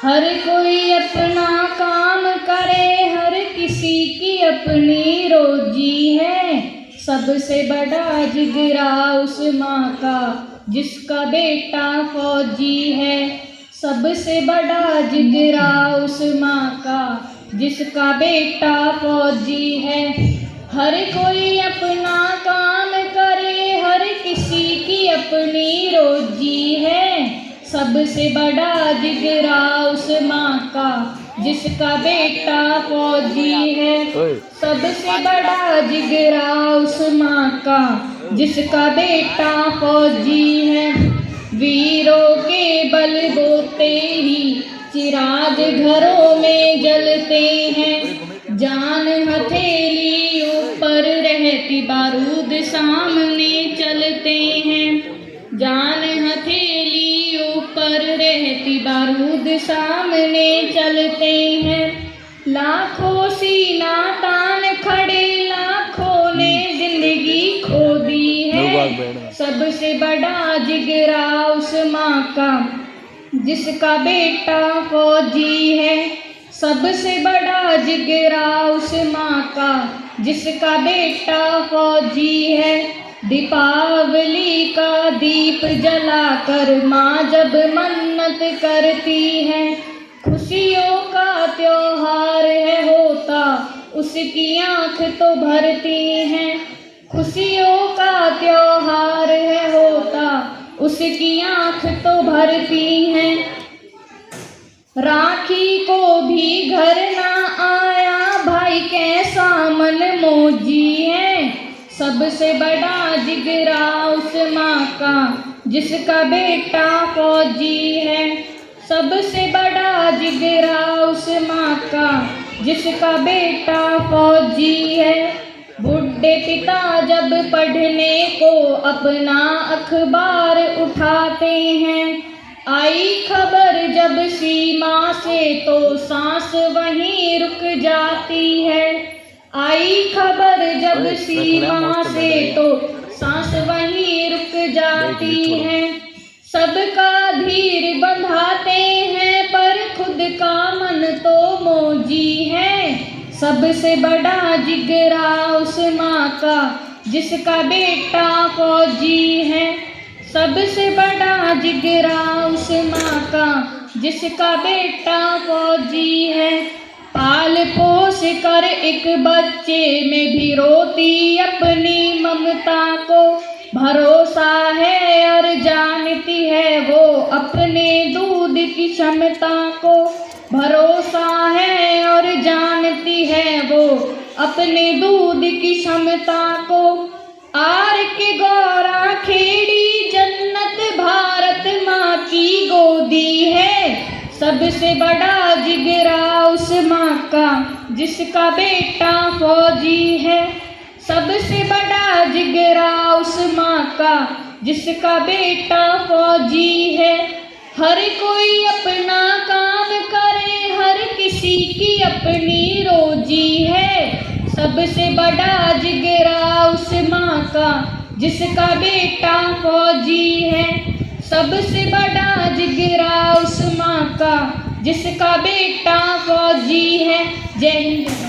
हर कोई अपना काम करे, हर किसी की अपनी रोजी है। सबसे बड़ा जिगरा उस माँ का जिसका बेटा फौजी है। सबसे बड़ा जिगरा उस माँ का जिसका बेटा फौजी है। हर कोई अपना काम करे, हर किसी की अपनी रोजी है। सबसे बड़ा जिगरा उस माँ का जिसका बेटा फौजी है। सबसे बड़ा जिगरा उस माँ का जिसका बेटा फौजी है। वीरों के बलबूते ही चिराग घरों में जलते हैं। जान हथेली ऊपर रहती बारूद सामने चलते हैं। जान हथेली ऊपर रहती बारूद सामने चलते हैं। लाखों सीना तान खड़े, लाखों ने जिंदगी खो दी है। सबसे बड़ा जिगरा उस माँ का जिसका बेटा फौजी है। सबसे बड़ा जिगरा उस माँ का जिसका बेटा फौजी है। दीपावली का दीप जलाकर माँ जब मन्नत करती है। खुशियों का त्योहार है होता, उसकी आँख तो भरती है। खुशियों का त्योहार है होता, उसकी आँख तो भरती है। राखी को भी घर ना आया, भाई कैसा मन मौजी है। सबसे बड़ा जिगरा उस माँ का जिसका बेटा फौजी है। सबसे बड़ा जिगरा उस माँ का जिसका बेटा फौजी है। बुढ़े पिता जब पढ़ने को अपना अखबार उठाते हैं। आई खबर जब सीमा से तो सांस वहीं रुक जाती है। आई खबर जब सीमा से तो सांस वहीं रुक जाती है। सबका धीर बंधाते हैं पर खुद का मन तो मौजी है। सबसे बड़ा जिगरा उस माँ का जिसका बेटा फौजी है। सबसे बड़ा जिगरा उस माँ का जिसका बेटा फौजी है। पाल पोस कर एक बच्चे में भी रोती अपनी ममता को। भरोसा है और जानती है वो अपने दूध की क्षमता को। भरोसा है और जानती है वो अपने दूध की क्षमता को। आर के गौरा खेड़ी जन्नत भारत माँ की गोदी है। सबसे बड़ा जिगरा उस माँ का जिसका बेटा फौजी है। सबसे बड़ा जिगरा उस माँ का जिसका बेटा फौजी है। हर कोई अपना काम करे, हर किसी की अपनी रोजी है। सबसे बड़ा जिगरा उस माँ का जिसका बेटा फौजी है। सबसे बड़ा जिगरा उस माँ का जिसका बेटा फौजी है। जय हिंद।